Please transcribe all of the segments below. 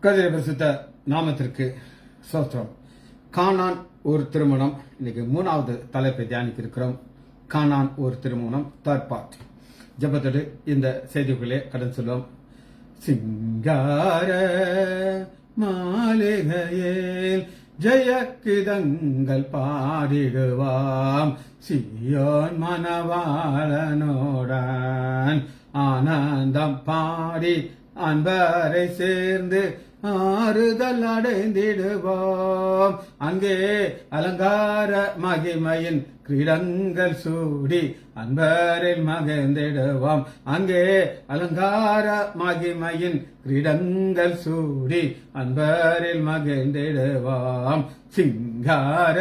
கர்த்தருடைய பரிசுத்த நாமத்திற்கு ஸ்தோத்திரம். கானான் ஒரு திருமணம். இன்னைக்கு 3வது தலைப்பை தியானிக்க இருக்கிறோம். கானான் ஒரு திருமணம், தேர்ட் பார்ட். ஜெபத்தோடு இந்த செய்திக்குள்ளே கடன் சொல்லுவோம். சிங்கார மாளிகையில் ஜெயக்கிதங்கள் பாடிடுவாம், சியோன் மணவாளனோடன் ஆனந்தம் பாடி அன்பரை சேர்ந்து ஆறுதல் அடைந்திடுவோம். அங்கே அலங்கார மகிமையின் கிரீடங்கள் சூடி அன்பரில் மகிழ்ந்திடுவோம். அங்கே அலங்கார மகிமையின் கிரீடங்கள் சூடி அன்பரில் மகிழ்ந்திடுவோம். சிங்கார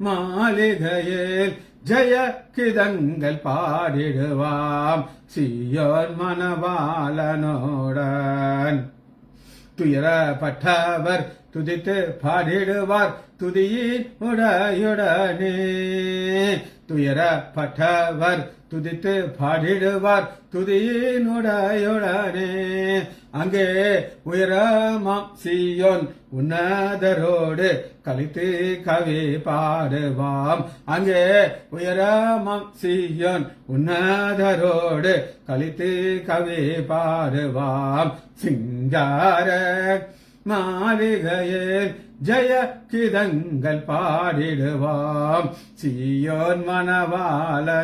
மாளிகையில் ஜெய கிதங்கள் பாடிடுவாம், சியோன் மணவாளனோடன். துயரப்பட்டவர் துதித்து பாடிடுவார் துதியின் உடையுடனே. துயரப்பட்டவர் துதித்து பாடிடுவார் துதியின் உடையுடனே. அங்கே உயரமாம் சீயோன் உன்னதரோடு கலித்து கவி பாடுவாம். அங்கே உயரமாம் சீயோன் உன்னதரோடு கலித்து கவி பாடுவாம். சிங்கார மாளிகையில் ஜெய கிதங்கள் பாடிடுவாம், சீயோன் மணவாளனோடன்.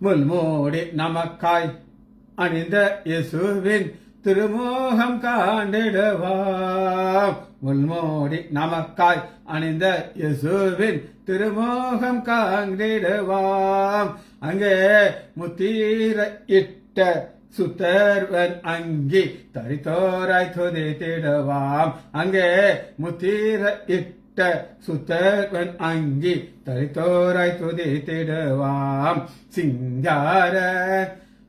முள்மூடி நமக்காய் அணிந்த இயேசுவின் திருமுகம் காண்டிடுவாம். முள்மூடி நமக்காய் அணிந்த இயேசுவின் திருமுகம் காண்டிடுவாம். அங்கே முத்தீர இட்ட சுத்தர்வன் அங்கி தரித்தோராய் துதித்திடுவாம். அங்கே முத்தீர இட்ட சுத்தர்வன் அங்கி தரித்தோராய் துதித்திடுவாம். சிங்கார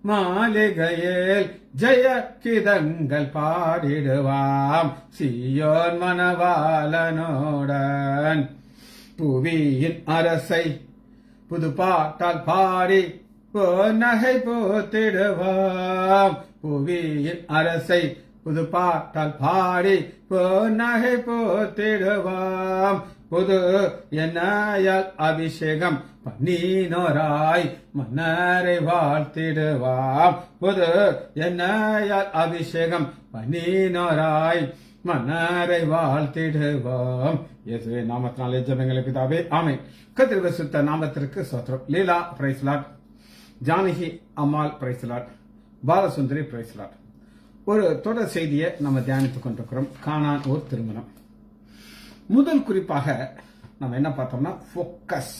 மாளிகையில் ஜெய கிதங்கள் பாடிடுவாம், சீயோன் மணவாளனோடன். புவியின் அரசை புதுப்பாட்டால் பாடி நகை போத்திடுவாம். புவியின் அரசை புதுப்பாட்டால் பாடி நகை போத்திடுவாம். புது எண்ணாயால் அபிஷேகம் பன்னீனோராய் மன்னரை வாழ்த்திடுவாம். புது எண்ணாயால் அபிஷேகம் பன்னீனோராய் மன்னரை வாழ்த்திடுவோம். இயேசுவே நாமத்தினாலே ஜெபங்களை பிதாவே, ஆமென். கர்த்தருடைய பரிசுத்த நாமத்திற்கு ஸ்தோத்திரம். Leela praise Lord, Janaki Ammal praise Lord, Balasundari praise Lord. ஒரு தொடர் செய்தியை நம்ம தியானித்துக் கொண்டிருக்கிறோம். கானான் ஒரு திருமணம். முதல் குறிப்பாக நம்ம என்ன பார்த்தோம்னா ஃபோக்கஸ்.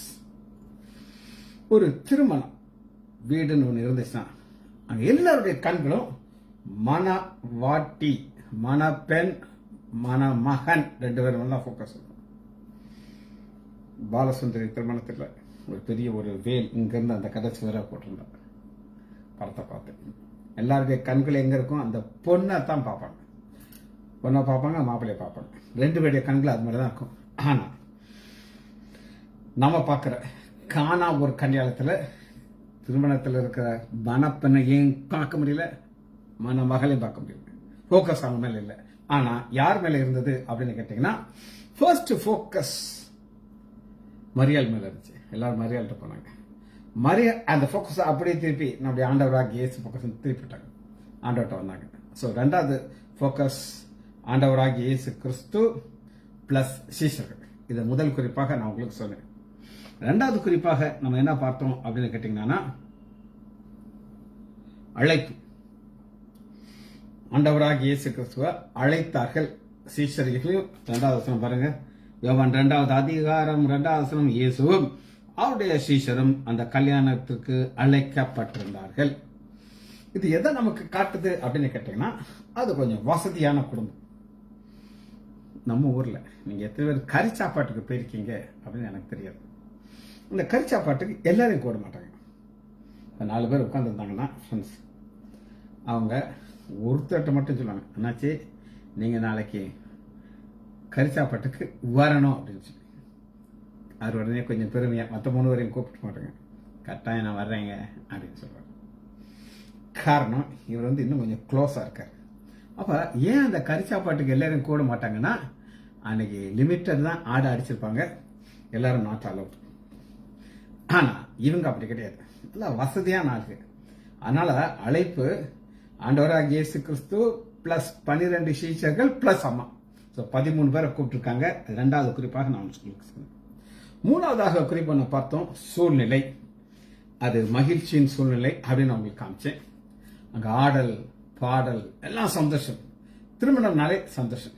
ஒரு திருமணம் வீடுன்னு ஒன்று இருந்துச்சுன்னா அங்க எல்லாருடைய கண்களும் மணவாட்டி, மணப்பெண், மணமகன் ரெண்டு பேரும் தான் ஃபோக்கஸ் இருக்கும். பாலசுந்தரி திருமணத்தில் ஒரு பெரிய ஒரு வேல் இங்கிருந்து அந்த கடைசி வேற போட்டிருந்தாங்க. படத்தை பார்த்து எல்லாருடைய கண்கள் எங்க இருக்கும், அந்த பொண்ணை தான் பார்ப்பாங்க. பொண்ணை பார்ப்பாங்க, மாப்பிள்ளையை பார்ப்பாங்க. ரெண்டு பேருடைய கண்கள் அது மாதிரி தான் இருக்கும். ஆனா நம்ம பார்க்குற கானா ஒரு கல்யாணத்தில் திருமணத்தில் இருக்கிற மணப்பெண்ணையும் பார்க்க முடியல, மணமகளையும் பார்க்க முடியல. ஃபோக்கஸ் அவங்க மேல இல்லை. ஆனா யார் மேல இருந்தது அப்படின்னு கேட்டீங்கன்னா, ஃபர்ஸ்ட் ஃபோக்கஸ் மரியாள் மேல இருந்துச்சு. எல்லாரும் மரியாள்கிட்ட போனாங்க. அந்த ஃபோக்கஸ் அப்படியே திருப்பி நம்முடைய ஆண்டவராக இயேசு ஃபோக்கஸ் திருப்பிட்டாங்க, ஆண்டவர்கிட்ட வந்தாங்க. ஸோ ரெண்டாவது ஃபோக்கஸ் ஆண்டவராக இயேசு கிறிஸ்து பிளஸ் சீஷர்கள். இதை முதல் குறிப்பாக நான் உங்களுக்கு சொன்னேன். ரெண்டாவது குறிப்பாக நம்ம என்ன பார்த்தோம் அப்படின்னு கேட்டீங்கன்னா, அழைப்பு. ஆண்டவராக இயேசு கிறிஸ்துவ அழைத்தார்கள் சீஷர்களையும். ரெண்டாவது வசனம் பாருங்க, யோவான் 2வது அதிகாரம் 2வது வசனம். இயேசுவும் அவருடைய சீஷரும் அந்த கல்யாணத்திற்கு அழைக்கப்பட்டிருந்தார்கள். இது எதை நமக்கு காட்டுது அப்படின்னு கேட்டீங்கன்னா, அது கொஞ்சம் வசதியான குடும்பம். நம்ம ஊர்ல நீங்க எத்தனை பேர் கறி சாப்பாட்டுக்கு போயிருக்கீங்க அப்படின்னு எனக்கு தெரியாது. இந்த கறி சாப்பாட்டுக்கு எல்லாரையும் கூட மாட்டாங்க. 4 பேர் உட்காந்துருந்தாங்கன்னா ஃப்ரெண்ட்ஸ், அவங்க ஒருத்தர்கிட்ட மட்டும் சொல்லுவாங்க, அண்ணாச்சி நீங்க நாளைக்கு கறி சாப்பாட்டுக்கு வரணும் அப்படின்னு சொல்லி. அவர் உடனே கொஞ்சம் பெருமையா மற்ற 3 பேரையும் கூப்பிட்டு மாட்டாங்க, கட்டாயம் நான் வர்றேங்க அப்படின்னு சொல்றாரு. காரணம், இவர் இன்னும் கொஞ்சம் க்ளோஸா இருக்கார். அப்ப ஏன் அந்த கறி சாப்பாட்டுக்கு எல்லாரும் கூட மாட்டாங்கன்னா, அன்னைக்கு லிமிட்டட் தான் ஆடு அடிச்சிருப்பாங்க, எல்லாரும் நாட் அலவுட். ஆனா இவங்க அப்படி கிடையாது, நல்லா வசதியான ஆளுக்கு. அதனால அழைப்பு ஆண்டவராகிய இயேசு கிறிஸ்து பிளஸ் 12 சீஷர்கள் பிளஸ் அம்மா, 13 பேரை கூப்பிட்டுருக்காங்க. இரண்டாவது குறிப்பாக நான் சொல்லுங்க. மூணாவதாக குறிப்பாக பார்த்தோம் சூழ்நிலை, அது மகிழ்ச்சியின் சூழ்நிலை அப்படின்னு உங்களுக்கு காமிச்சேன். அங்க ஆடல் பாடல் எல்லாம் சந்தோஷம், திருமணம்னாலே சந்தோஷம்.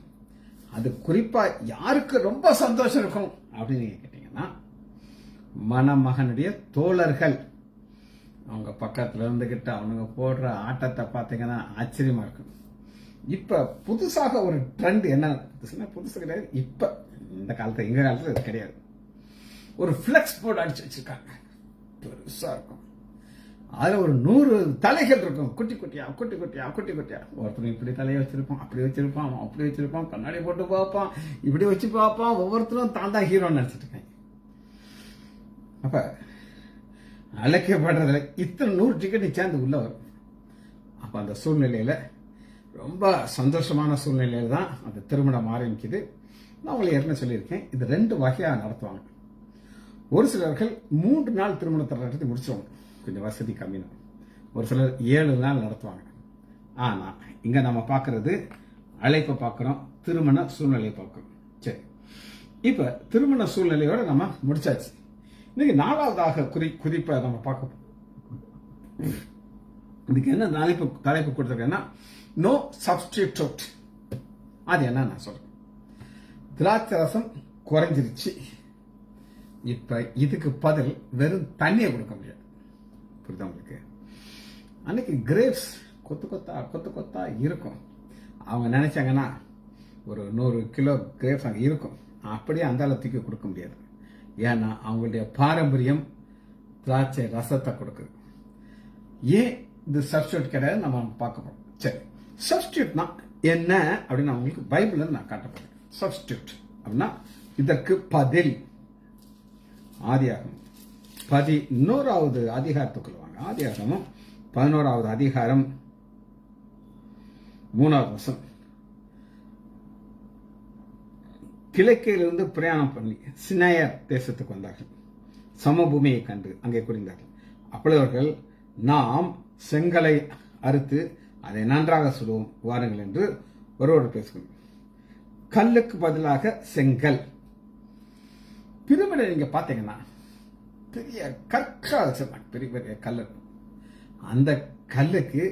அது குறிப்பா யாருக்கு ரொம்ப சந்தோஷம் இருக்கும் அப்படின்னு நீங்க கேட்டீங்கன்னா, மணமகனுடைய தோழர்கள். அவங்க பக்கத்துல இருந்துகிட்டு அவனுங்க போடுற ஆட்டத்தை பார்த்தீங்கன்னா ஆச்சரியமா இருக்கும். இப்ப புதுசாக ஒரு ட்ரெண்ட் என்ன, புதுசு கிடையாது, இப்ப இந்த காலத்துல எங்க காலத்துல இது கிடையாது. ஒரு பிளெக்ஸ் போர்டு அடிச்சு வச்சிருக்காங்க, பெருசா இருக்கும். அதுல ஒரு 100 தலைகள் இருக்கும், குட்டி குட்டியா குட்டி குட்டியா குட்டி குட்டியா. ஒருத்தர் இப்படி தலையை வச்சிருப்பான், அப்படி வச்சிருப்பான், அப்படி வச்சிருப்பான், கண்ணாடி போட்டு பார்ப்பான், இப்படி வச்சு பார்ப்பான். ஒவ்வொருத்தரும் தான் தான் ஹீரோன்னு நினைச்சிட்டு இருக்காங்க. அப்ப அழைக்கப்படுறதுல இத்தனை 100 டிக்கெட் சேர்ந்து உள்ள வரும். அப்ப அந்த சூழ்நிலையில ரொம்ப சந்தோஷமான சூழ்நிலையில தான் அந்த திருமணம் ஆரம்பிக்குது. நான் உங்களுக்கு ஏற்கனவே சொல்லியிருக்கேன், இது 2 வகையா நடத்துவாங்க. ஒரு சிலர்கள் 3 நாள் திருமணத்தை நடத்தி முடிச்சுவாங்க, கொஞ்சம் வசதி கம்மினா. ஒரு சிலர் 7 நாள் நடத்துவாங்க. ஆனா இங்க நம்ம பார்க்கறது அழைப்பை பார்க்கிறோம், திருமண சூழ்நிலையை பார்க்கிறோம். சரி, இப்ப திருமண சூழ்நிலையோட நம்ம முடிச்சாச்சு. இன்னைக்கு 4வதாக குறிப்பை நம்ம பார்க்க, இதுக்கு என்ன தலைப்பு கொடுத்துருக்கேன்னா, நோ சப்ஸ்டிடியூட். அது என்ன நான் சொல்றேன், திராட்சை ரசம் குறைஞ்சிருச்சு, இப்ப இதுக்கு பதில் வெறும் தண்ணியை கொடுக்க முடியாது. புரியுதா உங்களுக்கு? அன்னைக்கு கிரேப்ஸ் கொத்து கொத்தா கொத்து கொத்தா இருக்கும். அவங்க நினைச்சாங்கன்னா ஒரு 100 கிலோ கிரேப்ஸ் அங்கே இருக்கும், அப்படியே அந்த அளவுக்கு கொடுக்க முடியாது. ஏன்னா அவங்களுடைய பாரம்பரியம் திராட்சை ரசத்தை கொடுக்குது. ஏன் இது சப்ஸ்டியூட் கிடையாது நம்ம பார்க்க போறோம். சரி, சப்ஸ்டியூட்னா என்ன அப்படின்னு நான் உங்களுக்கு பைபிள்ல நான் காட்ட போறேன். சப்ஸ்டியூட் அப்படின்னா இதற்கு பதில். ஆதியாகமம் 11வது அதிகாரத்துக்குள்ள வாங்க. ஆதியாகமம் 11வது அதிகாரம் 3வது வசனம். கிழக்கிலிருந்து பிரயாணம் பண்ணி சினாயர் தேசத்துக்கு வந்தார்கள், சமபூமியை கண்டு அங்கே குடிந்தார்கள். அப்பொழுது அவர்கள், நாம் செங்கலை அறுத்து அதை நன்றாக சுடுவோம் வாருங்கள் என்று ஒருவர் பேசுகிறோம். கல்லுக்கு பதிலாக செங்கல். பிரமிடை நீங்க பாத்தீங்கன்னா பெரிய கற்கால் வச்சிருந்தாங்க, பெரிய பெரிய கல். அந்த கல்லுக்கு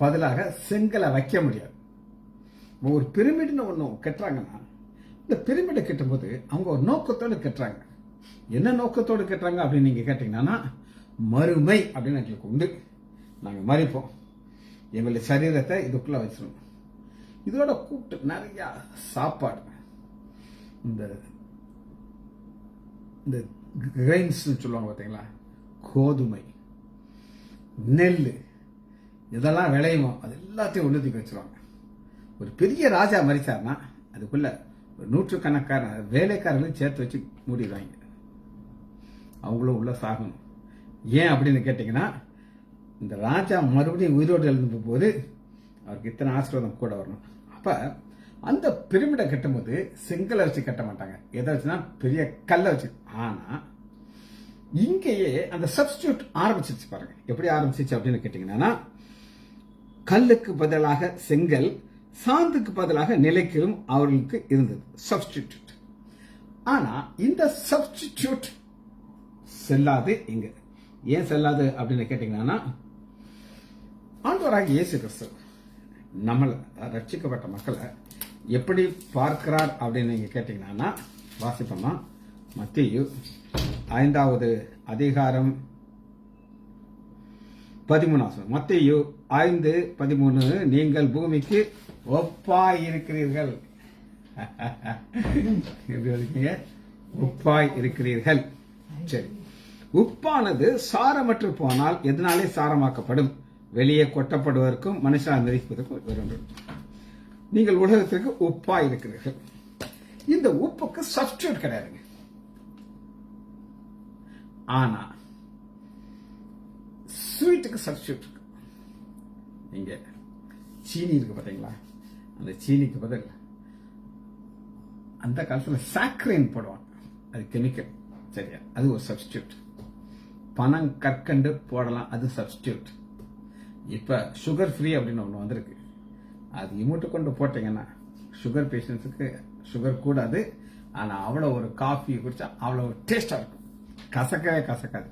பதிலாக செங்கலை வைக்க முடியாது. ஒரு பிரமிடுன்னு ஒண்ணு கட்டுறாங்கன்னா, இந்த பிரமிடை கட்டும் போது அவங்க ஒரு நோக்கத்தோடு கட்டுறாங்க. என்ன நோக்கத்தோடு கட்டுறாங்க அப்படின்னு நீங்க கேட்டீங்கன்னா, மறுமை அப்படின்னு எங்களுக்கு உண்டு, நாங்க மறிப்போம், எங்களுடைய சரீரத்தை இதுக்குள்ள வச்சிருவோம். இதோட கூப்பிட்டு நிறைய சாப்பாடு, இந்த கிரெயின்ஸ் சொல்லுவாங்க பார்த்தீங்களா, கோதுமை, நெல், இதெல்லாம் விளையுமோ அது எல்லாத்தையும் உள்ளத்துக்கு வச்சிருவாங்க. ஒரு பெரிய ராஜா மறிச்சார்னா அதுக்குள்ள ஒரு 100கணக்கான வேலைக்காரர்களும் சேர்த்து வச்சு மூடிடுவாங்க. அவங்களும் உள்ள சாகணும். ஏன் அப்படின்னு கேட்டீங்கன்னா, இந்த ராஜா மறுபடியும் உயிரோடு எழுந்த போது அவருக்கு இத்தனை ஆசீர்வாதம் கூட வரணும். அப்ப அந்த பிரமிடை கட்டும்போது செங்கலை வச்சு கட்ட மாட்டாங்க, எதை வச்சுன்னா பெரிய கல்லை வச்சு. ஆனா இங்கேயே அந்த சப்ஸ்டியூட் ஆரம்பிச்சிருச்சு பாருங்க. எப்படி ஆரம்பிச்சிச்சு அப்படின்னு கேட்டீங்கன்னா, கல்லுக்கு பதிலாக செங்கல், சாந்துக்கு பதிலாக நிலைக்கலும் அவர்களுக்கு இருந்தது சப்ஸ்டிடியூட். ஆனா இந்த சப்ஸ்டிடியூட் செல்லாது. இங்க ஏன் செல்லாது அப்படின்னு கேட்டீங்கன்னா, ஆண்டவராகிய இயேசு கிறிஸ்து நம்மள ரட்சிக்கப்பட்ட மக்களை எப்படி பார்க்கிறார் அப்படின்னு நீங்க கேட்டீங்கன்னா, வாசிப்போமா, மத்தேயு 5வது அதிகாரம் 13. மத்தேயு 5:13, நீங்கள் பூமிக்கு ஒப்பாய் இருக்கிறீர்கள். எப்படி இருக்கீங்க? உப்பாய் இருக்கிறீர்கள். சரி, உப்பானது சாரமற்று போனால் எதனாலே சாரமாக்கப்படும்? வெளியே கொட்டப்படுவதற்கும் மனுஷன் மிதிப்பதற்கும் வேண்டும். நீங்கள் உலகத்திற்கு உப்பா இருக்கிறீர்கள். இந்த உப்புக்கு சப்ஸ்டியூட் கிடையாதுங்க. ஆனா ஸ்வீட்டுக்கு சப்ஸ்டியூட் இருக்கு. நீங்க சீனி இருக்கு பாத்தீங்களா, அந்த சீனிக்கு பதில் அந்த காலத்தில் சாக்ரைன் போடுவாங்க, அது கெமிக்கல். சரியா, அது ஒரு சப்ஸ்டியூட். பனம் கற்கண்டு போடலாம், அது சப்ஸ்டியூட். இப்ப சுகர் ஃப்ரீ அப்படின்னு ஒன்று வந்திருக்கு. அது இமூட்டு கொண்டு போட்டீங்கன்னா சுகர் பேஷண்ட்ஸுக்கு சுகர் கூடாது. ஆனா அவ்வளோ ஒரு காஃபி குடிச்சா அவ்வளோ ஒரு டேஸ்டா இருக்கும், கசக்கவே கசக்காது.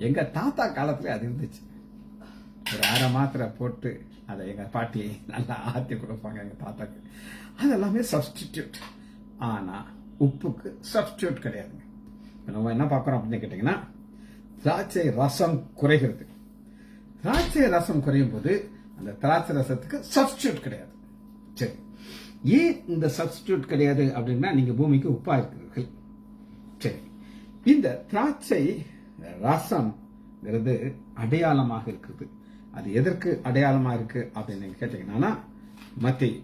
எங்க தாத்தா காலத்துல அது இருந்துச்சு. ஒரு அரை மாத்திரை போட்டு அதை எங்க பாட்டி நல்லா ஆத்தி கொடுப்பாங்க எங்க தாத்தாக்கு. அது எல்லாமே சப்ஸ்டிடியூட். ஆனா உப்புக்கு சப்ஸ்டிடியூட் கிடையாதுங்க. நம்ம என்ன பார்க்கறோம் அப்படின்னு கேட்டீங்கன்னா, திராட்சை ரசம் குறைகிறது. திராட்சை ரசம் குறையும் போது அந்த திராட்சை ரசத்துக்கு சப்ஸ்டிடியூட் கிடையாது. சரி, ஏன் இந்த சப்ஸ்டிடியூட் கிடையாது அப்படின்னா, நீங்க பூமிக்கு உப்பா இருக்கிறீர்கள். சரி, இந்த திராட்சை ரசம்ங்கிறது அடையாளமாக இருக்குது. அது எதற்கு அடையாளமா இருக்கு அப்படின்னு நீங்க கேட்டீங்கன்னா, மத்தேயு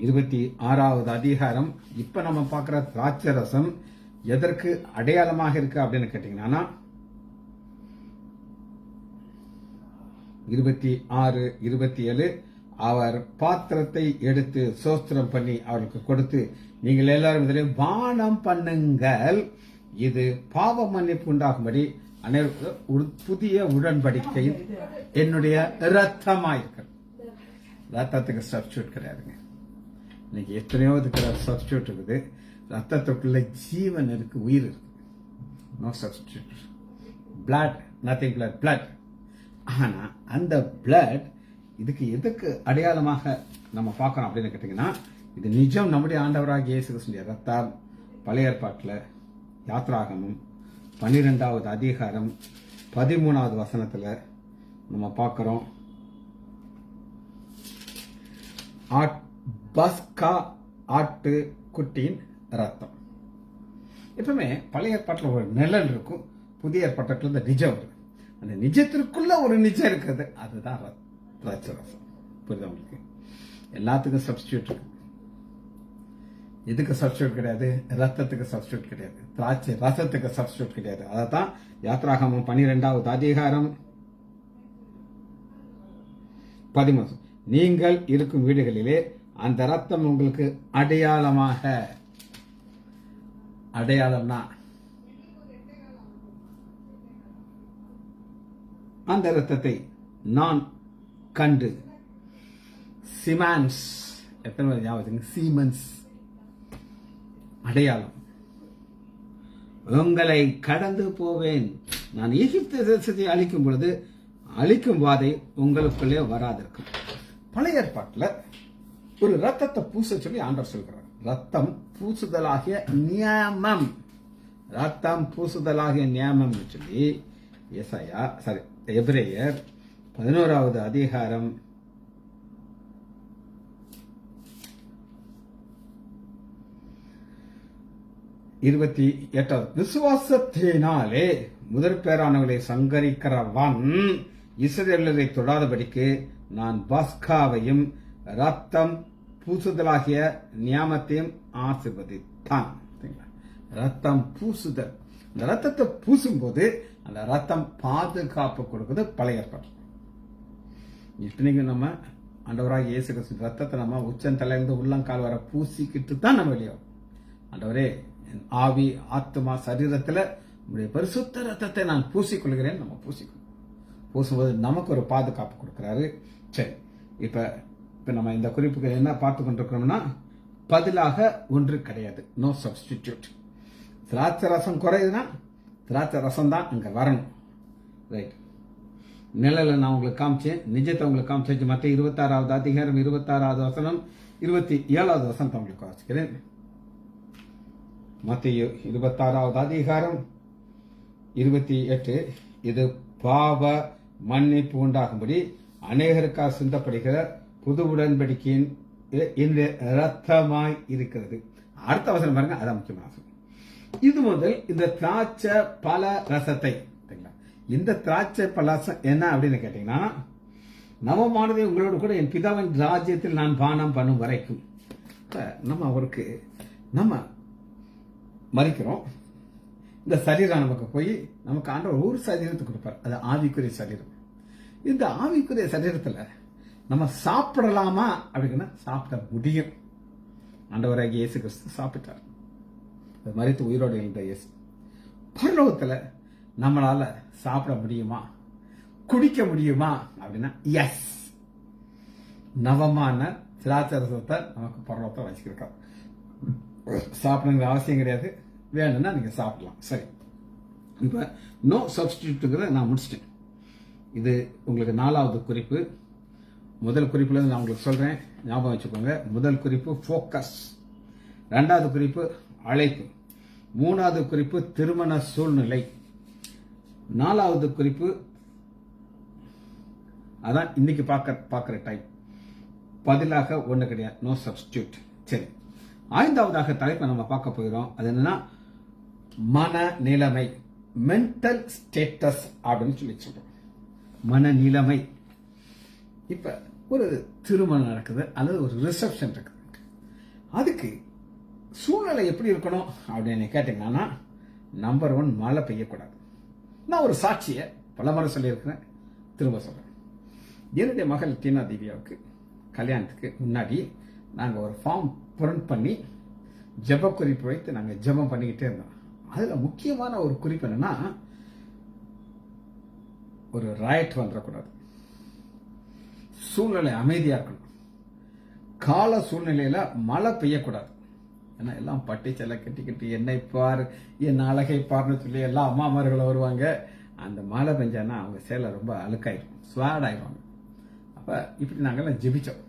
26வது அதிகாரம். இப்ப நம்ம பார்க்கிற திராட்சை ரசம் எதற்கு அடையாளமாக இருக்கு அப்படின்னு கேட்டீங்கன்னா, 26, 27 அவர் பாத்திரத்தை எடுத்து சோஸ்திரம் பண்ணி அவருக்கு கொடுத்து, நீங்கள் எல்லாரும் இதிலே பானம் பண்ணுங்கள், இது பாவ மன்னிப்பு உண்டாகும்படி அனைவருக்கும் புதிய உடன்படிக்கையில் என்னுடைய ரத்தமாயிருக்கிறது. ரத்தத்துக்கு சப்ஸ்டியூட் கிடையாதுங்க. இன்னைக்கு எத்தனையோ இருக்கிற சப்ஸ்டியூட் இருக்குது. ரத்தத்துக்குள்ள ஜீவன் இருக்கு, உயிர் இருக்கு. No substitute. Blood, nothing blood, blood. ஆனா அந்த பிளட் இதுக்கு எதுக்கு அடையாளமாக நம்ம பார்க்கறோம் அப்படின்னு கேட்டீங்கன்னா, இது நிஜம் நம்முடைய ஆண்டவராக இயேசு கிறிஸ்துவின் ரத்தம். பழைய ஏற்பாட்டில் யாத்ராகமம் 12வது அதிகாரம் 13வது வசனத்துல நம்ம பார்க்கிறோம். பஸ்கா ஆட்டு குட்டியின் ரத்தம். எப்பவுமே பழைய ஏற்பாட்டில் ஒரு நிழல் இருக்கும், புதிய ஏற்பாட்டில் இந்த நிஜம் இருக்கு. அந்த நிஜத்திற்குள்ள ஒரு நிஜம் இருக்கிறது, அதுதான் திராட்சை ரசம். புரியுது உங்களுக்கு? எல்லாத்துக்கும் சப்ஸ்டியூட் இருக்கு. இதுக்கு சப்ஸ்டியூட் கிடையாது, ரத்தத்துக்கு சப்ஸ்டியூட் கிடையாது, திராட்சை ரசத்துக்கு சப்ஸ்டியூட் கிடையாது. அதான் யாத்ராகமம் 12வது அதிகாரம் 13. நீங்கள் இருக்கும் வீடுகளிலே அந்த ரத்தம் உங்களுக்கு அடையாளமாக, அடையாளம்னா அந்த ரத்தத்தை நான் கண்டு, சிமான்ஸ், எத்தனை பேர் ஞாபகம்? சீமன்ஸ் அடையாளம். உங்களை கடந்து போவேன், நான் எகிப்து தேசத்தை அழிக்கும் பொழுது அழிக்கும் வாதை உங்களுக்குள்ளே வராதிருக்கும். பழைய ஏற்பாட்டில் ஒரு ரத்தத்தை பூச சொல்லி ஆண்டவர் சொல்கிறார். ரத்தம் பூசுதலாகிய நியமம், ரத்தம் பூசுதலாகிய நியமம் சொல்லி எபிரேயர் 11வது அதிகாரம் 28. விசுவாசத்தினாலே முதற் பேரானவர்களை சங்கரிக்கிறவன் இஸ்ரவேலரை தொடாதபடிக்கு நான் பஸ்காவையும் ரத்தம் பூசுதலாகிய நியாமத்தையும் ஆசீர்வதித்தான். ரத்தம் பூசுதல், இந்த ரத்தத்தை பூசும் போது அந்த ரத்தம் பாதுகாப்பு கொடுக்குது. பழைய ஏற்பாடு. இப்ப நம்ம ஆண்டவராக இயேசு கிறிஸ்து ரத்தத்தை நம்ம உச்சந்தலையிலிருந்து உள்ளங்கால் வர பூசிக்கிட்டு தான் நம்ம வெளியே. ஆண்டவரே, ஆவி ஆத்மா சரீரத்துல உங்களுடைய பரிசுத்த ரத்தத்தை நான் பூசிக்கொள்கிறேன். நம்ம பூசும்போது நமக்கு ஒரு பாதுகாப்பு கொடுக்கிறாரு. சரி, இப்ப நம்ம இந்த குறிப்புக்கு என்ன பார்த்து கொண்டிருக்கிறோம்னா, பதிலாக ஒன்று கிடையாது, நோ சப்ஸ்டிடியூட். திராட்சை ரசம் குறையுதுன்னா திராட்சை ரசம் தான் அங்க வரணும். ரைட், நிழலை நான் உங்களுக்கு காமிச்சேன், நிஜத்தை உங்களுக்கு காமிச்சு. மற்ற 26வது அதிகாரம் 26வது வசனம் 27வது வசனத்தை உங்களுக்கு வாசிக்கிறேன். மத்தேயு 26வது அதிகாரம் 28. இது பாவ மன்னிப்பு உண்டாகும்படி அநேகருக்காக சிந்தப்படுகிற புது உடன்படிக்கையின் இந்த ரத்தமாய் இருக்கிறது. அடுத்த வசனம் பாருங்க, அதான் முக்கியமான வசனம். இது முதல் இந்த திராட்சை பல ரசத்தை, இந்த திராட்சை பல ரசம் என்ன அப்படின்னு கேட்டீங்கன்னா, நவமானதை உங்களோடு கூட என் பிதாவின் ராஜ்யத்தில் நான் பானம் பண்ணும் வரைக்கும். நம்ம அவருக்கு நம்ம மறிக்கிறோம். இந்த சரீரம் நமக்கு போய் நமக்கு ஆண்டவர் ஒரு சரீரத்தை கொடுப்பார். அது ஆவிக்குரிய சரீரம். இந்த ஆவிக்குரிய சரீரத்துல நம்ம சாப்பிடலாமா அப்படின்னா சாப்பிட முடியும். ஆண்டவராகிய இயேசு கிறிஸ்து சாப்பிட்டார். அது மரித்து உயிரோடு எழுந்த இயேசு. பரலோகத்துல நம்மளால சாப்பிட முடியுமா, குடிக்க முடியுமா அப்படின்னா எஸ். நவமான திராட்சரசத்தை நமக்கு பரலோகத்தை வச்சுக்கிருக்கோம். சாப்பிடணுங்கிற அவசியம் கிடையாது. வேணும்னா நீங்க சாப்பிடலாம். சரி, இப்ப நோ சப்ஸ்டிடியூட்ங்கிறத நான் முடிச்சிட்டேன். இது உங்களுக்கு 4வது குறிப்பு. முதல் குறிப்புல நான் உங்களுக்கு சொல்றேன், ஞாபகம் வச்சுக்கோங்க. முதல் குறிப்பு ஃபோக்கஸ், 2வது குறிப்பு அழைப்பு, 3வது குறிப்பு திருமண சூழ்நிலை, 4வது குறிப்பு அதான் இன்னைக்கு பார்க்கிற டைம். பதிலாக ஒண்ணு கிடையாது, நோ சப்ஸ்டிடியூட். சரி, 5வதாக தலைப்பை நம்ம பார்க்க போகிறோம். அது என்னன்னா மனநிலைமை, மென்டல் ஸ்டேட்டஸ் அப்படின்னு சொல்றோம். மனநிலைமை. இப்ப ஒரு திருமணம் நடக்குது அல்லது ஒரு ரிசப்ஷன் இருக்குது. அதுக்கு சூழ்நிலை எப்படி இருக்கணும் அப்படின்னு கேட்டீங்கன்னா, நம்பர் 1 மழை பெய்யக்கூடாது. நான் ஒரு சாட்சியை பல முறை சொல்லியிருக்கிறேன், திரும்ப சொல்றேன். என்னுடைய மகள் டீனா திவ்யாவுக்கு கல்யாணத்துக்கு முன்னாடி நாங்கள் ஒரு ஃபார்ம் பிரிண்ட் பண்ணி ஜெப குறிப்பு வைத்து நாங்கள் ஜெபம் பண்ணிக்கிட்டே இருந்தோம். அதுல முக்கியமான ஒரு குறிப்பு என்னன்னா, ஒரு ராயட் வந்துடக்கூடாது, சூழ்நிலை அமைதியா இருக்கணும், கால சூழ்நிலையில மழை பெய்யக்கூடாது. ஏன்னா எல்லாம் பட்டி செல்ல கட்டி என்னை பார் என் அழகை பார்னு சொல்லி எல்லா அம்மாமார்களும் வருவாங்க. அந்த மழை பெஞ்சானா அவங்க சேலை ரொம்ப அழுக்காயிரும், ஸ்வாட் ஆயிடுவாங்க. அப்ப இப்படி நாங்கெல்லாம் ஜெபிச்சோம்.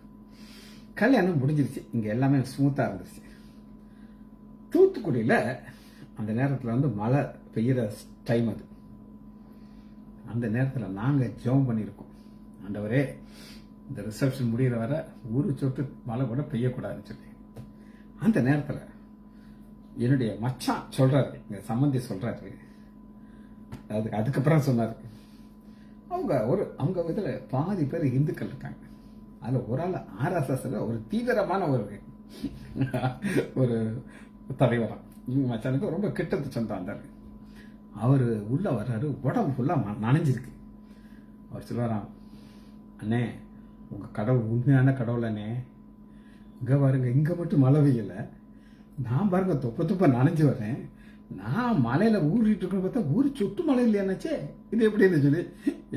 கல்யாணம் முடிஞ்சிருச்சு, இங்க எல்லாமே ஸ்மூத்தா இருந்துச்சு. தூத்துக்குடியில அந்த நேரத்தில் வந்து மழை பெய்யுற டைம். அது அந்த நேரத்தில் நாங்கள் ஜெபம் பண்ணியிருக்கோம், ஆண்டவரே இந்த ரிசப்ஷன் முடிகிற வர ஊரு சொட்டு மழை கூட பெய்யக்கூடாதுன்னு சொல்லி. அந்த நேரத்தில் என்னுடைய மச்சான் சொல்றாரு, எங்க சம்பந்தி சொல்றாரு, அதுக்கப்புறம் சொன்னாரு, அவங்க இதுல பாதி பேர் இந்துக்கள் இருக்காங்க. அதுல ஒரு ஆள் ஆர்எஸ்எஸ்ல ஒரு தீவிரமான ஒரு தலைவரம். இவங்க மச்சானுக்கு ரொம்ப கிட்டத்து சொந்தம் வந்தாரு. அவரு உள்ள வர்றாரு, உடம்பு ஃபுல்லா நனைஞ்சிருக்கு. அவர் சொல்லுவாராம், அண்ணே உங்க கடவுள் உண்மையான கடவுள் அண்ணே, இங்க பாருங்க, இங்க மட்டும் மழை பெய்யல, நான் பாருங்க தொப்ப நனைஞ்சு வரேன், நான் மலையில ஊறிட்டு இருக்கணும் பார்த்தா ஊரு சுட்டு மழை இல்லையாச்சே, இது எப்படின்னு சொல்லி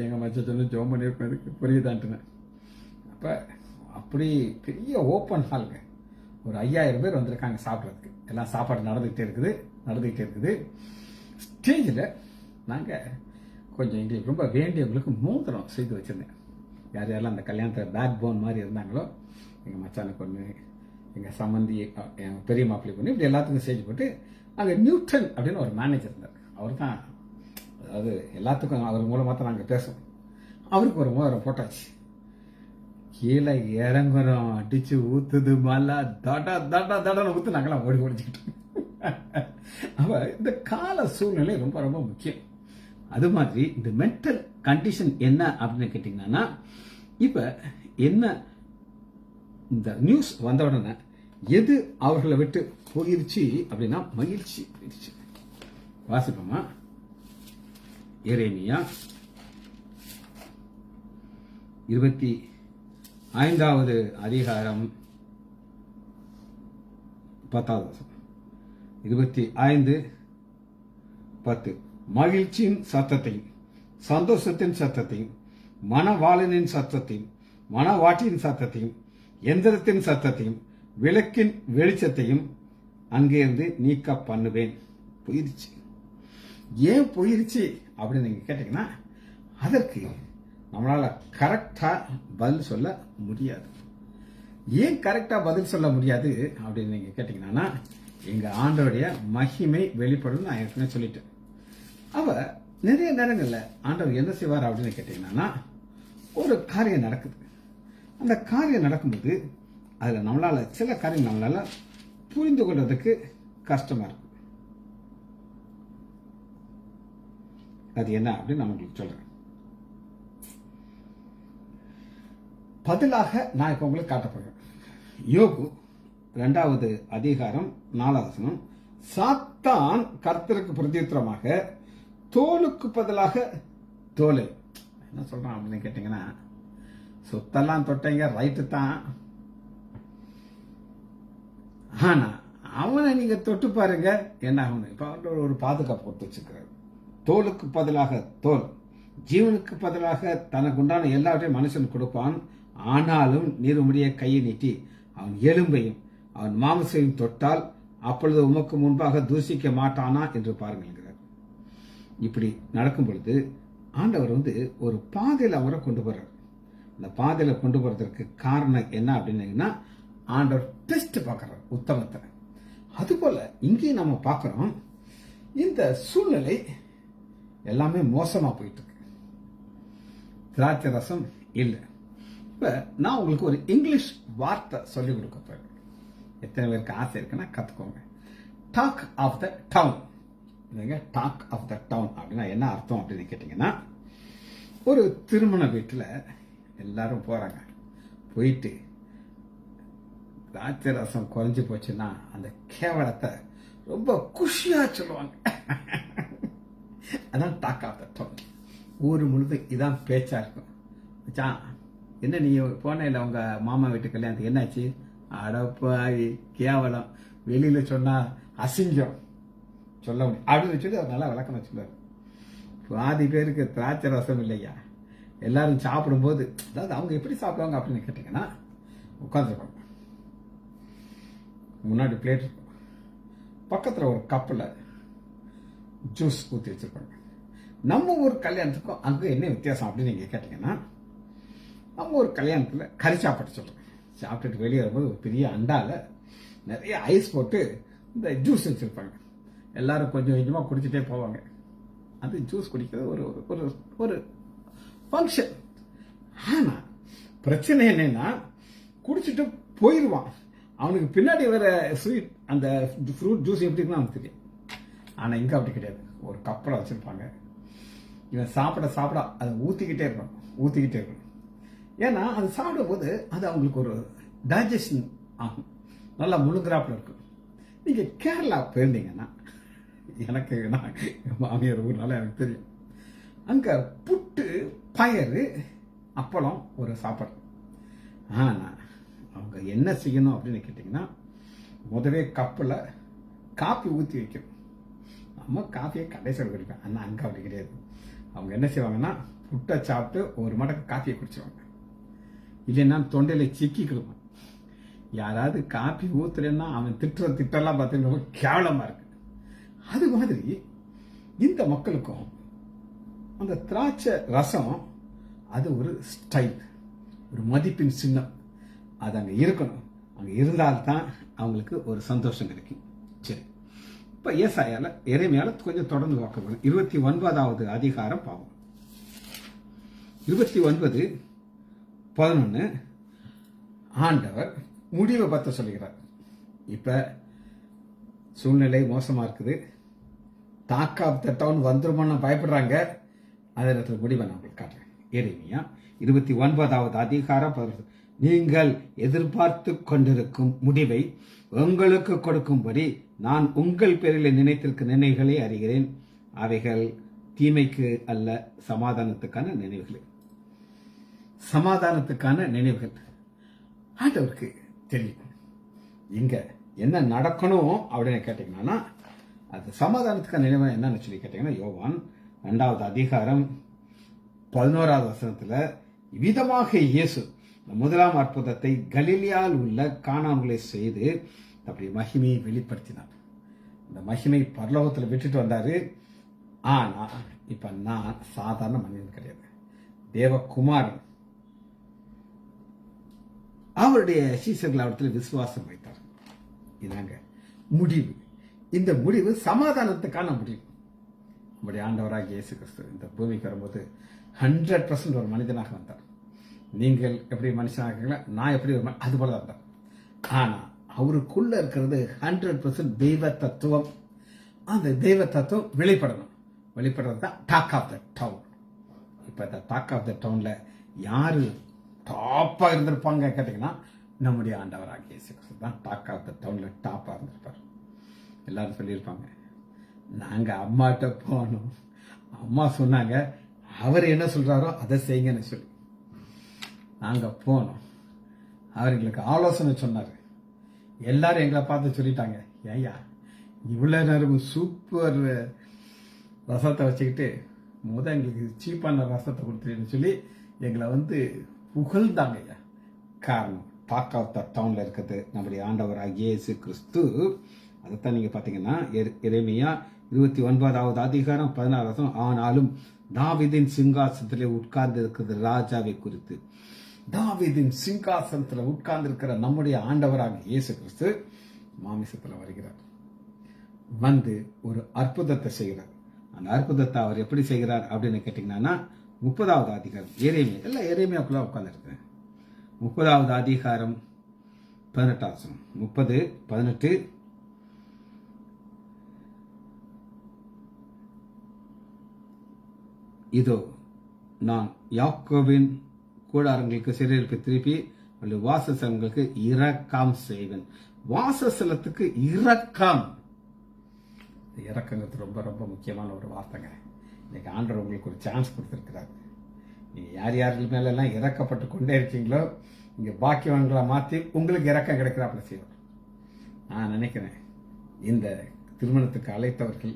எங்க மச்ச சொன்ன ஜோம் பண்ணியிருக்கோம், இதுக்கு புரியுதான்ட்டுனேன். அப்ப அப்படி பெரிய ஓப்பன் ஹாலுங்க, ஒரு 5000 பேர் வந்திருக்காங்க சாப்பிட்றதுக்கு. எல்லாம் சாப்பாடு நடந்துகிட்டே இருக்குது. ஸ்டேஜில் நாங்கள் கொஞ்சம் எங்களுக்கு ரொம்ப வேண்டியவங்களுக்கு மோதிரம் செய்து வச்சிருந்தேன். யார் யாரெல்லாம் அந்த கல்யாணத்தில் பேக் போன் மாதிரி இருந்தாங்களோ, எங்கள் மச்சானுக்கு ஒன்று, எங்கள் சம்மந்தி, எங்கள் பெரிய மாப்பிள்ளை ஒன்று, இப்படி எல்லாத்துக்கும் ஸ்டேஜ் போட்டு அங்கே நியூட்டன் அப்படின்னு ஒரு மேனேஜர் இருந்தார். அவர் தான், அதாவது எல்லாத்துக்கும் அவர் மூலமாக தான் நாங்கள் பேசுவோம். அவருக்கு ஒரு மோதிரம் போட்டாச்சு. கீழே இறங்குறோம், அடிச்சு ஊத்துது மழை, தடன்னு ஊத்து, நாங்களாம் ஓடிச்சுக்கிட்டோம். அவ இந்த கால சூழ்நிலை ரொம்ப ரொம்ப முக்கியம். அது மாதிரி இந்த மென்டல் கண்டிஷன் என்ன அப்படின்னு கேட்டீங்கன்னா, இப்ப என்ன இந்த நியூஸ் வந்த உடனே எது அவர்களை விட்டு போயிருச்சு அப்படின்னா மகிழ்ச்சி போயிருச்சு. வாசிப்போமா? எரேமியா 25வது அதிகாரம் 10வது வசனம். 25:10. மகிழ்ச்சியின் சத்தத்தையும் சந்தோஷத்தின் சத்தத்தையும் மணவாளனின் சத்தத்தையும் மணவாட்டியின் சத்தத்தையும் எந்திரத்தின் சத்தத்தையும் விளக்கின் வெளிச்சத்தையும் அங்கிருந்து நீக்க பண்ணுவேன். போயிருச்சு. ஏன் போயிருச்சு அப்படின்னு நீங்க கேட்டீங்கன்னா, அதற்கு நம்மளால கரெக்டா பதில் சொல்ல முடியாது. ஏன் கரெக்டா பதில் சொல்ல முடியாது அப்படின்னு நீங்க கேட்டீங்கன்னா, எங்க ஆண்டவருடைய மகிமை வெளிப்படும் நான் ஏற்கனவே சொல்லிட்டேன். அவ நிறைய நேரங்கள்ல ஆண்டவர் என்ன செய்வார் அப்படின்னு கேட்டீங்கன்னா, ஒரு காரியம் நடக்குது. அந்த காரியம் நடக்கும்போது அதுல நம்மளால சில காரியம் நம்மளால புரிந்து கொள்வதற்கு கஷ்டமா இருக்கு. அது என்ன அப்படின்னு நான் உங்களுக்கு சொல்றேன். பதிலாக நான் இப்ப உங்களுக்கு காட்ட போறேன். யோபு 2வது அதிகாரம் 4வது வசனம். சாத்தான் கர்த்தருக்கு பிரதியுத்தரமாக தோலுக்கு பதிலாக தோல். என்ன சொல்றான் அப்படின்னு கேட்டீங்கன்னா, சொத்தெல்லாம் தொட்டீங்க ரைட்டு தான், ஆனா அவனை நீங்க தொட்டு பாருங்க என்ன ஆகணும். இப்ப அவன் ஒரு பாதுகாப்பு கொடுத்து வச்சிருக்கிறார். தோலுக்கு பதிலாக தோல், ஜீவனுக்கு பதிலாக தனக்கு உண்டான எல்லாவற்றையும் மனுஷன் கொடுப்பான். ஆனாலும் நீருமுடிய கையை நீட்டி அவன் எலும்பையும் அவன் மாம்சையும் தொட்டால் அப்பொழுது உமக்கு முன்பாக தூசிக்க மாட்டானா என்று பாருங்கள். இப்படி நடக்கும் பொழுது ஆண்டவர் ஒரு பாதையில் அவரை கொண்டு போறார். இந்த பாதையில கொண்டு போறதுக்கு காரணம் என்ன அப்படின்னா, ஆண்டவர் டெஸ்ட் பார்க்கிறார் உத்தமத்தை. அதுபோல இங்கேயும் நம்ம பார்க்கிறோம், இந்த சூழ்நிலை எல்லாமே மோசமா போயிட்டு இருக்கு. திராட்சை ரசம் இல்லை. இப்ப நான் உங்களுக்கு ஒரு இங்கிலீஷ் வார்த்தை சொல்லிக் கொடுக்க போறேன். எத்தனை பேருக்கு ஆசை இருக்குன்னா கத்துக்கோங்க. Talk of the town. Talk of the town அப்படின்னா என்ன அர்த்தம் அப்படின்னு கேட்டீங்கன்னா, ஒரு திருமண வீட்டில் எல்லாரும் போறாங்க. போயிட்டு திராட்சை ரசம் குறைஞ்சு போச்சுன்னா அந்த கேவலத்தை ரொம்ப குஷியா சொல்லுவாங்க. அதான் டாக் ஆஃப் த டவுன். ஊர் முழுது இதான் பேச்சா இருக்கும். என்ன நீ போன இல்லை உங்க மாமா வீட்டு கல்யாணத்துக்கு என்னாச்சு? அடப்பாவி கேவலம், வெளியில சொன்னா அசிங்கம் சொல்ல முடியும் அப்படின்னு சொல்லி அவர் நல்லா விளக்கம் சொல்லுவார். பாதி பேருக்கு திராட்சை ரசம் இல்லையா, எல்லாரும் சாப்பிடும்போது, அதாவது அவங்க எப்படி சாப்பிடுவாங்க அப்படின்னு கேட்டீங்கன்னா, உட்காந்துருப்பாங்க, முன்னாடி பிளேட் இருக்கும், பக்கத்துல ஒரு கப்பில் ஜூஸ் ஊற்றி வச்சிருப்பாங்க. நம்ம ஊர் கல்யாணத்துக்கும் அங்கே என்ன வித்தியாசம் அப்படின்னு நீங்க கேட்டீங்கன்னா, நம்ம ஒரு கல்யாணத்தில் கறி சாப்பாடு சொல்றோம். சாப்பிட்டுட்டு வெளியே வரும்போது ஒரு பெரிய அண்டால நிறைய ஐஸ் போட்டு இந்த ஜூஸ் வச்சிருப்பாங்க. எல்லாரும் கொஞ்சம் கொஞ்சமா குடிச்சிட்டே போவாங்க. அது ஜூஸ் குடிக்கிறது ஒரு ஒரு ஒரு ஃபங்க்ஷன். ஆனா பிரச்சனை என்னன்னா, குடிச்சிட்டு போயிடுவான். அவனுக்கு பின்னாடி வர ஸ்வீட் அந்த ஃப்ரூட் ஜூஸ் எப்படி இருக்குன்னு அவனுக்கு தெரியும். ஆனா இங்க அப்படி கிடையாது. ஒரு கப்பலை வச்சிருப்பாங்க. இவன் சாப்பிட சாப்பிட அதை ஊத்திக்கிட்டே இருக்கணும். ஏன்னா அது சாப்பிடும் போது அது அவங்களுக்கு ஒரு டைஜஷன் ஆகும், நல்லா முழுங்குறாப்புல இருக்கும். நீங்க கேரளா போயிருந்தீங்கன்னா, எனக்கு நான் மாமியார் ஊர்னால எனக்கு தெரியும், அங்க புட்டு பயறு அப்பளம் ஒரு சாப்பாடு. ஆனா அவங்க என்ன செய்யணும் அப்படின்னு கேட்டீங்கன்னா, முதவே கப்பில் காப்பி ஊற்றி வைக்கணும். நம்ம காஃபியை கடைசியில் குடிப்பேன். ஆனால் அங்கே அப்படி கிடையாது. அவங்க என்ன செய்வாங்கன்னா, புட்டை சாப்பிட்டு ஒரு மடக்கு காஃபியை குடிச்சிருவாங்க. இல்லைன்னா தொண்டையில சிக்கிக்கிடுவான். யாராவது காப்பி ஊத்துலன்னா அவன் திட்டெல்லாம் பார்த்தீங்கன்னா கேவலமா இருக்கு. அது மாதிரி இந்த மக்களுக்கும் அந்த திராட்சை ரசம் அது ஒரு ஸ்டைல், ஒரு மதிப்பின் சின்னம். அது அங்கே இருக்கணும். அங்கே இருந்தால்தான் அவங்களுக்கு ஒரு சந்தோஷம் கிடைக்கும். சரி, இப்போ எரேமியால கொஞ்சம் தொடர்ந்து பார்க்கணும். 29வது அதிகாரம் பாவம் 29:11 ஆண்டவர் முடிவை பற்றி சொல்லுகிறார். இப்ப சூழ்நிலை மோசமா இருக்குது. டாக் ஆஃப் த டவுன் வந்துருமோன்னு பயப்படுறாங்க. அதே நேரத்தில் முடிவை நான் உங்களுக்கு காட்டுறேன். எரேமியா 29வது அதிகாரம் 11. நீங்கள் எதிர்பார்த்து கொண்டிருக்கும் முடிவை உங்களுக்கு கொடுக்கும்படி நான் உங்கள் பேரில் நினைத்திருக்கும் நினைவுகளை அறிகிறேன். அவைகள் தீமைக்கு அல்ல, சமாதானத்துக்கான நினைவுகள். சமாதானத்துக்கான நினைவுகள் ஆண்டவருக்கு தெரியும். இங்க என்ன நடக்கணும் அப்படின்னு கேட்டீங்கன்னா, அது சமாதானத்துக்கான நினைவு என்னன்னு சொல்லி கேட்டீங்கன்னா, யோவான் 2வது அதிகாரம் 11வது வசனத்துல விதமாக இயேசு முதலாம் அற்புதத்தை கலிலியால் உள்ள கானான்களை செய்து அப்படி மகிமையை வெளிப்படுத்தினார். இந்த மகிமை பரலோகத்தில் விட்டுட்டு வந்தாரு. ஆனா இப்ப நான் சாதாரண மனிதன் கிடையாது, தேவகுமாரன். அவருடைய சீசர்கள் அவரிடத்தில் விசுவாசம் வைத்தார். இதாங்க முடிவு. இந்த முடிவு சமாதானத்துக்கான முடிவு. நம்முடைய ஆண்டவராக இயேசு கிறிஸ்து இந்த பூமிக்கு வரும்போது 100% ஒரு மனிதனாக வந்தார். நீங்கள் எப்படி மனுஷனாக, நான் எப்படி அது போல வந்தார். ஆனா அவருக்குள்ள இருக்கிறது 100% தெய்வ தத்துவம். அந்த தெய்வ தத்துவம் வெளிப்படுறது தான் டாக் ஆஃப் த டவுன். இப்ப இந்த டாக் ஆஃப் த டவுன்ல யாரு டாப்பா இருந்திருப்பாங்க கேட்டீங்கன்னா, நம்முடைய ஆண்டவராக இயேசு கிறிஸ்து தான் டாக் ஆஃப் த டவுன்ல டாப்பா இருந்திருப்பார். எல்லாரும் சொல்லியிருப்பாங்க, நாங்கள் அம்மாட்ட போனோம், அம்மா சொன்னாங்க அவர் என்ன சொல்கிறாரோ அதை செய்யுங்கன்னு சொல்லி நாங்கள் போனோம். அவர் எங்களுக்கு ஆலோசனை சொன்னார். எல்லாரும் எங்களை பார்த்து சொல்லிட்டாங்க, ஏய்யா இவ்வளோ நேரம் சூப்பர் ரசத்தை வச்சுக்கிட்டு எங்களுக்கு சீப்பான ரசத்தை கொடுத்துருன்னு சொல்லி எங்களை புகழ்ந்தாங்க ஐயா. காரணம் டாக் ஆஃப் த டவுனில் இருக்கிறது நம்முடைய ஆண்டவராகிய இயேசு கிறிஸ்து. அதைத்தான் நீங்கள் பார்த்தீங்கன்னா எரேமியா 29வது அதிகாரம் 16. ஆனாலும் தாவீதின் சிங்காசனத்திலே உட்கார்ந்து இருக்கிறது ராஜாவை குறித்து. தாவீதின் சிங்காசனத்தில் உட்கார்ந்து இருக்கிற நம்முடைய ஆண்டவராகிய இயேசு கிறிஸ்து மாமிசத்தில் வருகிறார். ஒரு அற்புதத்தை செய்கிறார். அந்த அற்புதத்தை அவர் எப்படி செய்கிறார் அப்படின்னு கேட்டீங்கன்னா 30வது அதிகாரம் எரேமியாக்குள்ள உட்கார்ந்துருக்கேன். 30வது அதிகாரம் 18 30-18. இதோ நான் யாக்கோபின் கூடாரங்களுக்கு சிறையிருப்பை திருப்பி வாசஸ்தலங்களுக்கு இரக்கம் செய்வேன். வாசஸ்தலத்துக்கு இரக்கம், இறக்கங்கிறது ரொம்ப ரொம்ப முக்கியமான ஒரு வார்த்தைங்க. இன்னைக்கு ஆண்டவர் உங்களுக்கு ஒரு சான்ஸ் கொடுத்துருக்கிறாரு. நீங்கள் யார் யார்கள் மேலெல்லாம் இறக்கப்பட்டு கொண்டே இருக்கீங்களோ இங்கே பாக்கியவான்களை மாற்றி உங்களுக்கு இறக்கம் கிடைக்கிறாப்புல செய்வார். நான் நினைக்கிறேன் இந்த திருமணத்துக்கு அழைத்தவர்கள்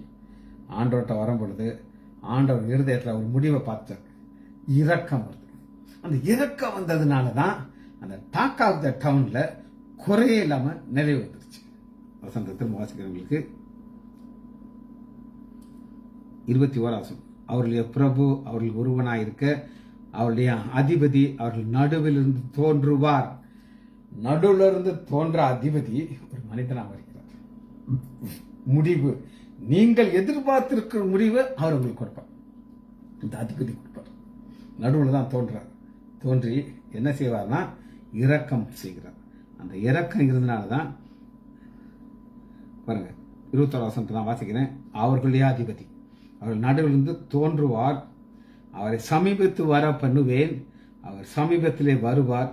ஆண்டவர்கிட்ட வரும் பொழுது ஆண்டவர் இருதயத்தில் ஒரு முடிவை பார்த்தார், இரக்கம் வருது. அந்த இரக்கம் வந்ததுனால தான் அந்த டாக் ஆஃப் த டவுன்ல குறையே இல்லாமல் நிறைவு வந்துருச்சு. வசந்தத்தில் வாசிக்கிறவங்களுக்கு 21 அவருடைய பிரபு அவர்கள் ஒருவனாயிருக்க அவருடைய அதிபதி அவர்கள் நடுவிலிருந்து தோன்றுவார். நடுவிலிருந்து தோன்ற அதிபதி ஒரு மனிதனாக வருகிறார். முடிவு நீங்கள் எதிர்பார்த்திருக்கிற முடிவு அவர் உங்களுக்கு கொடுப்பார். இந்த அதிபதி கொடுப்பார். நடுவில் தான் தோன்றார். தோன்றி என்ன செய்வார்னா இரக்கம் செய்கிறார். அந்த இரக்கம் இருந்தனால தான் பாருங்க 21 தான் வாசிக்கிறேன். அவர்களுடைய அதிபதி அவர்கள் நடுவிலிருந்து தோன்றுவார். அவரை சமீபத்து வர பண்ணுவேன். அவர் சமீபத்திலே வருவார்.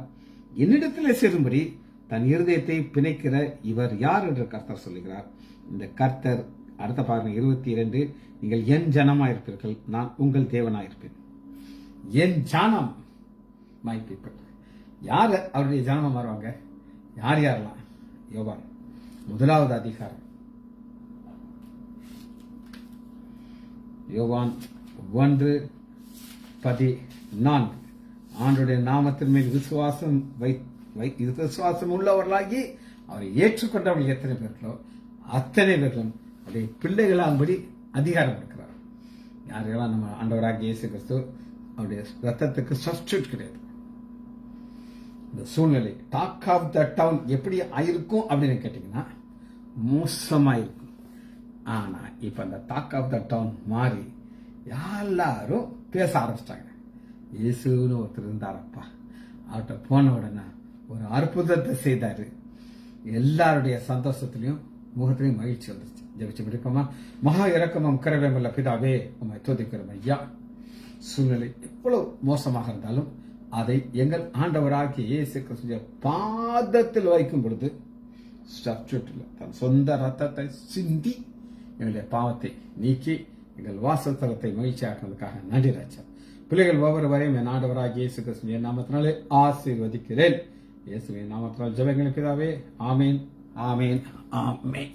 என்னிடத்திலே சேரும்படி தன் இருதயத்தை பிணைக்கிற இவர் யார் என்று கர்த்தர் சொல்லுகிறார். இந்த கர்த்தர் அடுத்த பாருங்க 22 நீங்கள் என் ஜனமாயிருப்பீர்கள், நான் உங்கள் தேவனாயிருப்பேன். என் ஜனம் மை பீப்பிள். யார் அவருடைய ஜனமா மாறுவாங்க? யார் யாரெல்லாம்? யோவான் 1வது அதிகாரம் யோவான் 1:14 ஆண்டுடைய நாமத்தின் மேல் விசுவாசம் உள்ளவர்களாகி அவரை ஏற்றுக்கொண்டவர்கள் எத்தனை பேர்களோ அத்தனை பேர்களும் அவருடைய பிள்ளைகளாகும்படி அதிகாரம் இருக்கிறார். யாரெல்லாம் நம்ம ஆண்டவராகிய இயேசு கிறிஸ்து அவருடைய ரத்தத்துக்கு சப்ஸ்டிட்யூட் கிடையாது. இந்த சூழ்நிலை டாக் ஆஃப் த டவுன் எப்படி ஆயிருக்கும் அப்படின்னு கேட்டீங்கன்னா மோசமா இருக்கும். ஆனா இப்ப அந்த டாக் ஆஃப் த டவுன் மாறி எல்லாரும் பேச ஆரம்பிச்சிட்டாங்க. இயேசுன்னு ஒருத்தர் இருந்தாரப்பா, அவர்கிட்ட போன உடனே ஒரு அற்புதத்தை செய்தாரு. எல்லாருடைய சந்தோஷத்திலையும் முகத்திலையும் மகிழ்ச்சி வந்துருச்சு. ஜெபிச்சு முடிப்போமா? மகா இரக்கமும் கிருபையுமுள்ள பிதாவே, உம்மை துதிக்கிறோம் ஐயா. சூழ்நிலை எவ்வளவு மோசமாக இருந்தாலும் அதை எங்கள் ஆண்டவராகிய இயேசு கிறிஸ்துவின் பாதத்தில் வைக்கும் பொழுது தன் சொந்த ரத்தத்தை சிந்தி எங்களுடைய பாவத்தை நீக்கி எங்கள் வாசஸ்தலத்தை மகிழ்ச்சியாக்குவதற்காக நன்றி ராஜா. பிள்ளைகள் ஒவ்வொருவரையும் என் ஆண்டவராகிய இயேசு கிறிஸ்துவின் நாமத்தினாலே ஆசீர்வதிக்கிறேன். இயேசுவின் நாமத்தினால் ஜெபங்கள் பிதாவே. ஆமேன், ஆமேன், ஆமேன்.